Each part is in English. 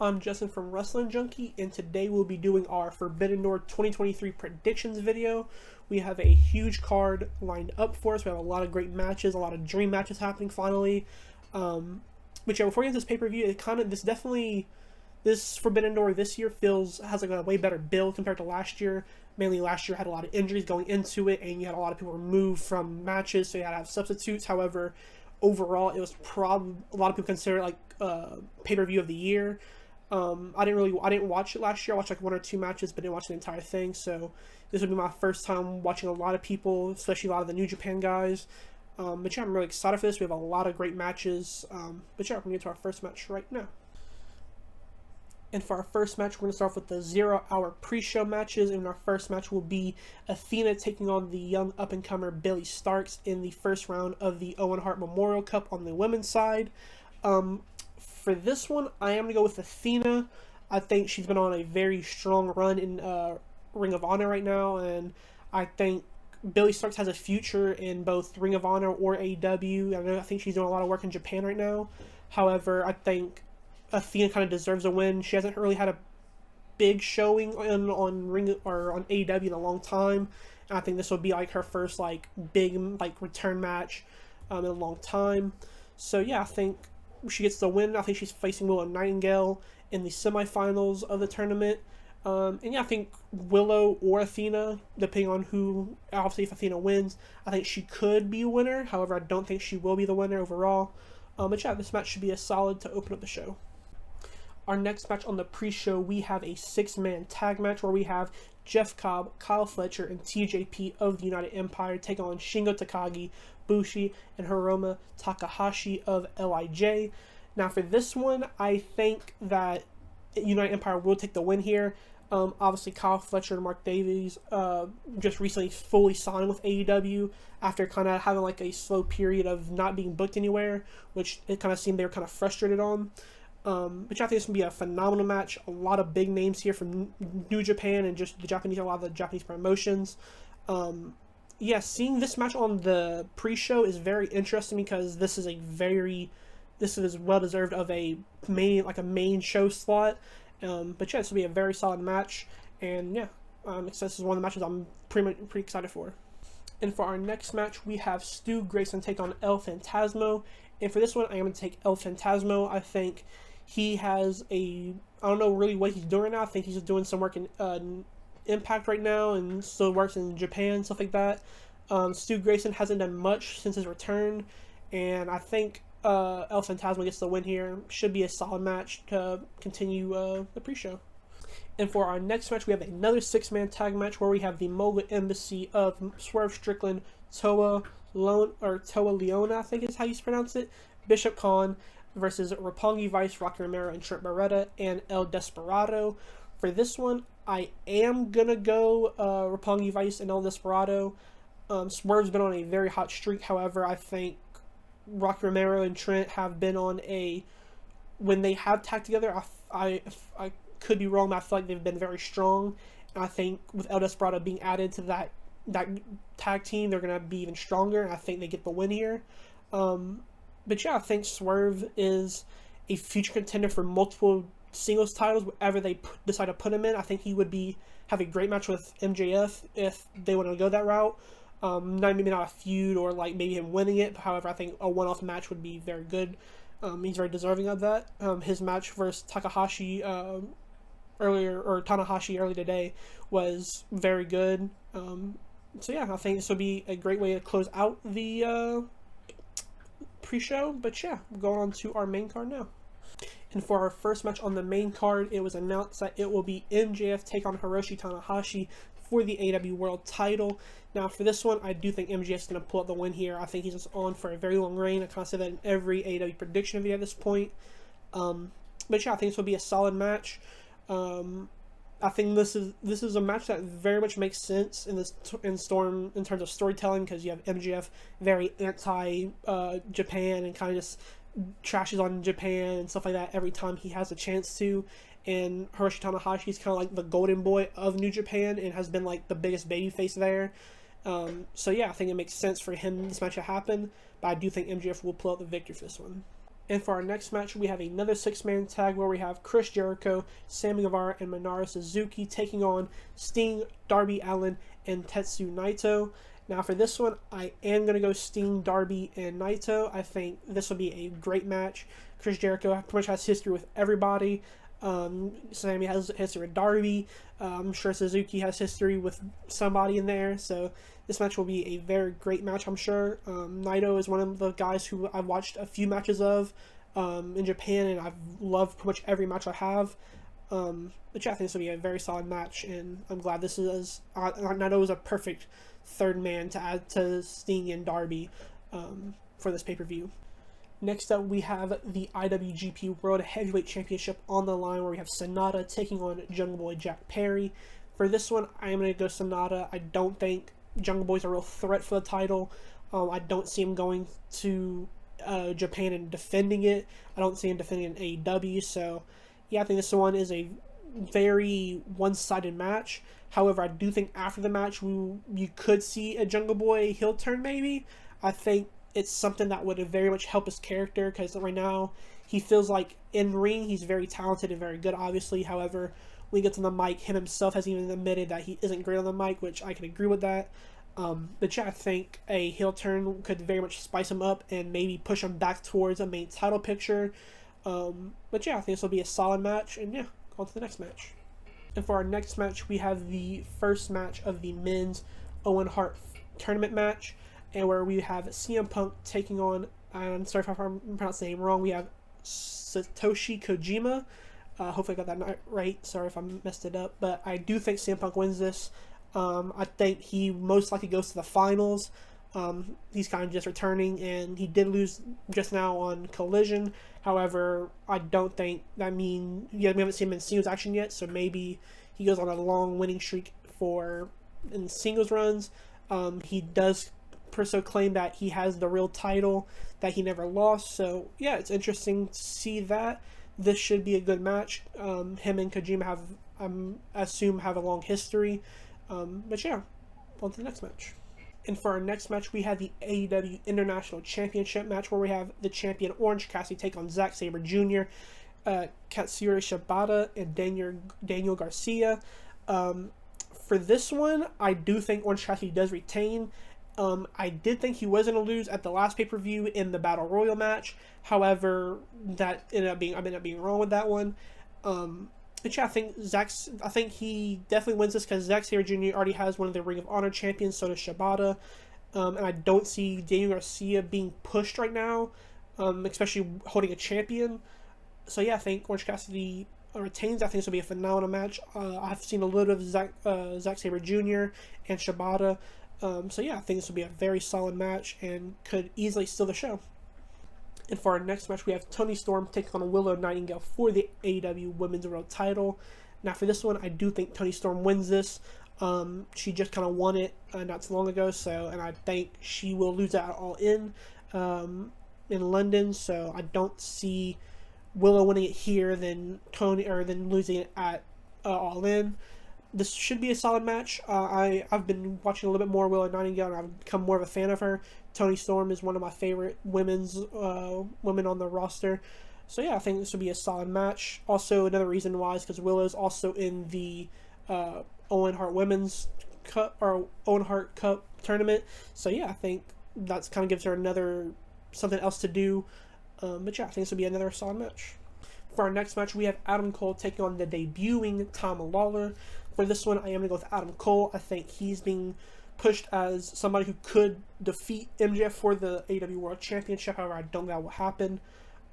I'm Justin from Wrestling Junkie, and today we'll be doing our Forbidden Door 2023 predictions video. We have a huge card lined up for us. We have a lot of great matches, a lot of dream matches happening finally. But yeah, before we get into this pay-per-view, this Forbidden Door this year has like a way better build compared to last year. Mainly last year had a lot of injuries going into it, and you had a lot of people removed from matches, so you had to have substitutes. However, overall, it was probably a lot of people consider it like pay-per-view of the year. I didn't watch it last year. I watched like one or two matches, but didn't watch the entire thing. So this would be my first time watching a lot of people, especially a lot of the New Japan guys. But yeah, I'm really excited for this. We have a lot of great matches. But yeah, we're going to get to our first match right now. And for our first match, we're going to start off with the 0-hour pre-show matches. And our first match will be Athena taking on the young up-and-comer Billie Starkz in the first round of the Owen Hart Memorial Cup on the women's side. For this one, I am going to go with Athena. I think she's been on a very strong run in Ring of Honor right now. And I think Billie Starkz has a future in both Ring of Honor or AEW. I think she's doing a lot of work in Japan right now. However, I think Athena kind of deserves a win. She hasn't really had a big showing on Ring or on AEW in a long time, and I think this will be like her first like big like return match in a long time. So yeah, I think she gets the win. I think she's facing Willow Nightingale in the semifinals of the tournament. And yeah, I think Willow or Athena, depending on who, obviously if Athena wins, I think she could be a winner. However, I don't think she will be the winner overall. But yeah, this match should be a solid to open up the show. Our next match on the pre-show, we have a 6-man tag match where we have Jeff Cobb, Kyle Fletcher, and TJP of the United Empire take on Shingo Takagi, Bushi, and Hiromu Takahashi of LIJ. Now for this one, I think that United Empire will take the win here. Obviously, Kyle Fletcher and Mark Davies just recently fully signed with AEW after kind of having like a slow period of not being booked anywhere, which it kind of seemed they were kind of frustrated on. But yeah, I think this will be a phenomenal match. A lot of big names here from New Japan and just a lot of the Japanese promotions. Yeah, seeing this match on the pre-show is very interesting because this is well deserved of a main show slot. But yeah, this will be a very solid match, and yeah, this is one of the matches I'm pretty excited for. And for our next match, we have Stu Grayson take on El Phantasmo. And for this one, I am going to take El Phantasmo. I think he has I don't know really what he's doing right now. I think he's doing some work in Impact right now and still works in Japan, stuff like that. Stu Grayson hasn't done much since his return, and I think El Phantasmo gets the win here. Should be a solid match to continue the pre-show. And for our next match, we have another 6-man tag match where we have the Mogul Embassy of Swerve Strickland, Toa Leona, I think is how you pronounce it, Bishop Khan versus Roppongi Vice, Rocky Romero, and Trent Beretta, and El Desperado. For this one, I am going to go Roppongi Vice and El Desperado. Swerve's been on a very hot streak. However, I think Rocky Romero and Trent have been on when they have tagged together, I could be wrong, but I feel like they've been very strong. And I think with El Desperado being added to that tag team, they're going to be even stronger, and I think they get the win here. But yeah, I think Swerve is a future contender for multiple singles titles, whatever they decide to put him in. I think he would have a great match with MJF if they want to go that route. Maybe not a feud or like maybe him winning it. However, I think a one-off match would be very good. He's very deserving of that. His match versus Tanahashi earlier today was very good. So yeah, I think this will be a great way to close out the pre-show. But yeah, we're going on to our main card now. And for our first match on the main card, it was announced that it will be MJF take on Hiroshi Tanahashi for the AEW World Title. Now, for this one, I do think MJF is going to pull out the win here. I think he's just on for a very long reign. I kind of say that in every AEW prediction video at this point. But yeah, I think this will be a solid match. I think this is a match that very much makes sense in terms of storytelling, because you have MJF very anti Japan and kind of just trashes on Japan and stuff like that every time he has a chance to. And Hiroshi Tanahashi is kind of like the golden boy of New Japan and has been like the biggest babyface there. So yeah, I think it makes sense for this match to happen, but I do think MJF will pull out the victory for this one. And for our next match, we have another 6-man tag where we have Chris Jericho, Sammy Guevara, and Minoru Suzuki taking on Sting, Darby Allin, and Tetsu Naito. Now for this one, I am going to go Sting, Darby, and Naito. I think this will be a great match. Chris Jericho pretty much has history with everybody. Sammy has history with Darby. I'm sure Suzuki has history with somebody in there. So this match will be a very great match, I'm sure. Naito is one of the guys who I've watched a few matches of in Japan, and I've loved pretty much every match I have. But yeah, I think this will be a very solid match, and I'm glad this is Naito is a perfect third man to add to Sting and Darby for this pay-per-view. Next up, we have the IWGP World Heavyweight Championship on the line, where we have Sonata taking on Jungle Boy Jack Perry. For this one, I am going to go Sonata. I don't think Jungle Boy's a real threat for the title. I don't see him going to Japan and defending it. I don't see him defending an AEW. So, yeah, I think this one is a very one-sided match. However, I do think after the match, you could see a Jungle Boy heel turn maybe. I think it's something that would very much help his character, because right now he feels like in ring he's very talented and very good, obviously. However, when he gets on the mic, him himself has even admitted that he isn't great on the mic, which I can agree with that. But yeah, I think a heel turn could very much spice him up and maybe push him back towards a main title picture. But yeah, I think this will be a solid match, and yeah, on to the next match. And for our next match, we have the first match of the men's Owen Hart tournament match, and where we have CM Punk taking on, I'm sorry if I'm pronouncing the name wrong, we have Satoshi Kojima. Hopefully I got that right. Sorry if I messed it up. But I do think CM Punk wins this. I think he most likely goes to the finals. He's kind of just returning, and he did lose just now on Collision. However, I don't think that we haven't seen him in singles action yet, so maybe he goes on a long winning streak in singles runs. He does claim that he has the real title that he never lost. So yeah, it's interesting to see that. This should be a good match. Him and Kojima have a long history. But yeah, on to the next match. And for our next match, we have the AEW International Championship match, where we have the champion Orange Cassidy take on Zack Sabre Jr., Katsuyori Shibata, and Daniel Garcia. For this one, I do think Orange Cassidy does retain. I did think he was going to lose at the last pay-per-view in the Battle Royal match. However, I ended up being wrong with that one. But yeah, I think he definitely wins this, because Zack Sabre Jr. already has one of the Ring of Honor champions, so does Shibata. And I don't see Daniel Garcia being pushed right now, especially holding a champion. So yeah, I think Orange Cassidy retains. I think this will be a phenomenal match. I've seen a little of Zack Sabre Jr. and Shibata. So yeah, I think this will be a very solid match and could easily steal the show. And for our next match, we have Toni Storm taking on Willow Nightingale for the AEW Women's World Title. Now for this one, I do think Toni Storm wins this. She just kind of won it not too long ago, and I think she will lose that All In London. So I don't see Willow winning it here, then losing it at All In. This should be a solid match. I've been watching a little bit more Willow Nightingale, and I've become more of a fan of her. Toni Storm is one of my favorite women on the roster. So yeah, I think this will be a solid match. Also, another reason why is because Willow's also in the Owen Hart Women's Cup or Owen Hart Cup tournament. So yeah, I think that's kind of gives her something else to do. But yeah, I think this will be another solid match. For our next match, we have Adam Cole taking on the debuting Tom Lawlor. For this one, I am going to go with Adam Cole. I think he's being pushed as somebody who could defeat MJF for the AEW World Championship. However, I don't think that will happen.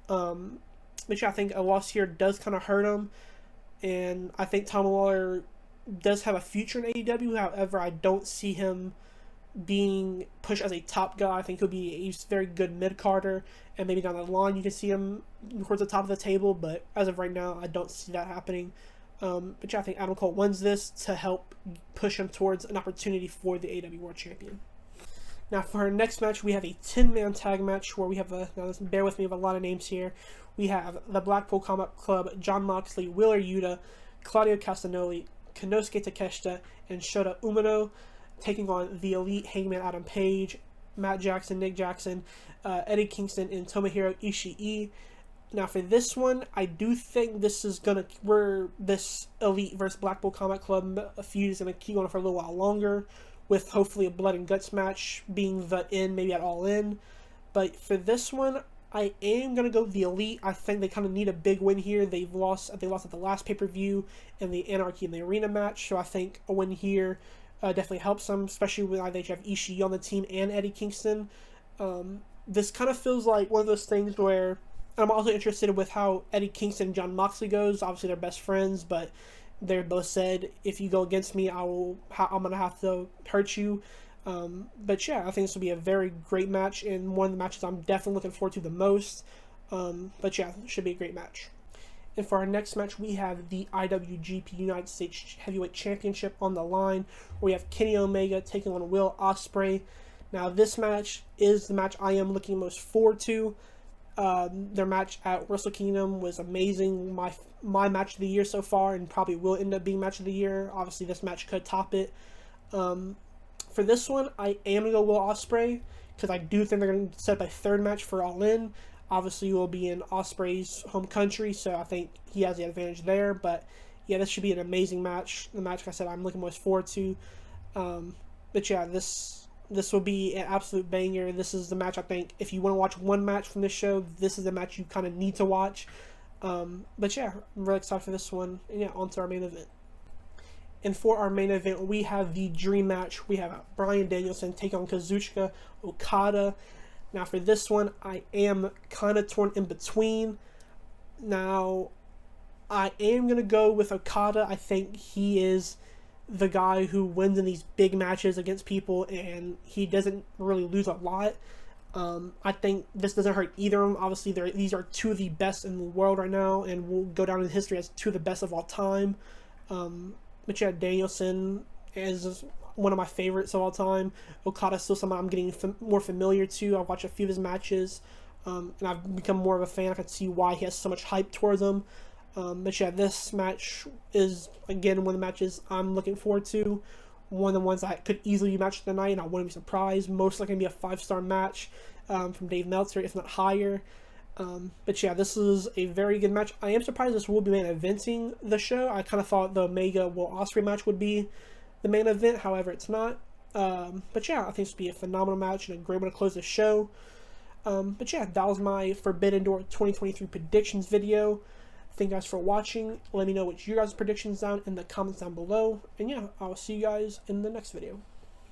But yeah, I think a loss here does kind of hurt him. And I think Tom Lawlor does have a future in AEW. However, I don't see him being pushed as a top guy. I think he'll be a very good mid-carder. And maybe down the line you can see him towards the top of the table. But as of right now, I don't see that happening. But yeah, I think Adam Cole wins this to help push him towards an opportunity for the AEW World Champion. Now for our next match, we have a 10-man tag match where we have bear with me, we have a lot of names here. We have the Blackpool Combat Club, Jon Moxley, Wheeler Yuta, Claudio Castagnoli, Konosuke Takeshita, and Shota Umino taking on the Elite Hangman Adam Page, Matt Jackson, Nick Jackson, Eddie Kingston, and Tomohiro Ishii. Now for this one, I do think this is where this Elite versus Blackpool Combat Club feud is gonna keep going for a little while longer, with hopefully a blood and guts match being the end, maybe at All In. But for this one, I am gonna go with the Elite. I think they kind of need a big win here. They lost at the last pay-per-view in the Anarchy in the Arena match, so I think a win here definitely helps them, especially when they have Ishii on the team and Eddie Kingston. This kind of feels like one of those things where I'm also interested with how Eddie Kingston and Jon Moxley goes. Obviously, they're best friends, but they both said, if you go against me, I'm going to have to hurt you. But yeah, I think this will be a very great match, and one of the matches I'm definitely looking forward to the most. But yeah, it should be a great match. And for our next match, we have the IWGP United States Heavyweight Championship on the line, where we have Kenny Omega taking on Will Ospreay. Now, this match is the match I am looking most forward to. Their match at Wrestle Kingdom was amazing. My match of the year so far, and probably will end up being match of the year. Obviously, this match could top it. For this one, I am going to go Will Ospreay, because I do think they're going to set up a third match for All In. Obviously, will be in Ospreay's home country, so I think he has the advantage there. But yeah, this should be an amazing match. The match, like I said, I'm looking most forward to. But yeah, this will be an absolute banger. This is the match, I think, if you want to watch one match from this show, this is the match you kind of need to watch. But yeah, I'm really excited for this one. And yeah, on to our main event. And for our main event, we have the dream match. We have Bryan Danielson take on Kazuchika Okada. Now for this one, I am kind of torn in between. Now, I am going to go with Okada. I think he is the guy who wins in these big matches against people, and he doesn't really lose a lot. I think this doesn't hurt either of them. Obviously, these are two of the best in the world right now, and will go down in history as two of the best of all time. But yeah, Danielson is one of my favorites of all time. Okada's still someone I'm getting more familiar to. I watch a few of his matches, and I've become more of a fan. I can see why he has so much hype towards him. But yeah, this match is, again, one of the matches I'm looking forward to. One of the ones that could easily be match of the night, and I wouldn't be surprised. Most likely going to be a 5-star match from Dave Meltzer, if not higher. But yeah, this is a very good match. I am surprised this will be main eventing the show. I kind of thought the Omega Will Ospreay match would be the main event. However, it's not. But yeah, I think this will be a phenomenal match and a great way to close the show. But yeah, that was my Forbidden Door 2023 predictions video. Thank you guys for watching. Let me know what your guys' predictions down in the comments down below. And yeah, I'll see you guys in the next video.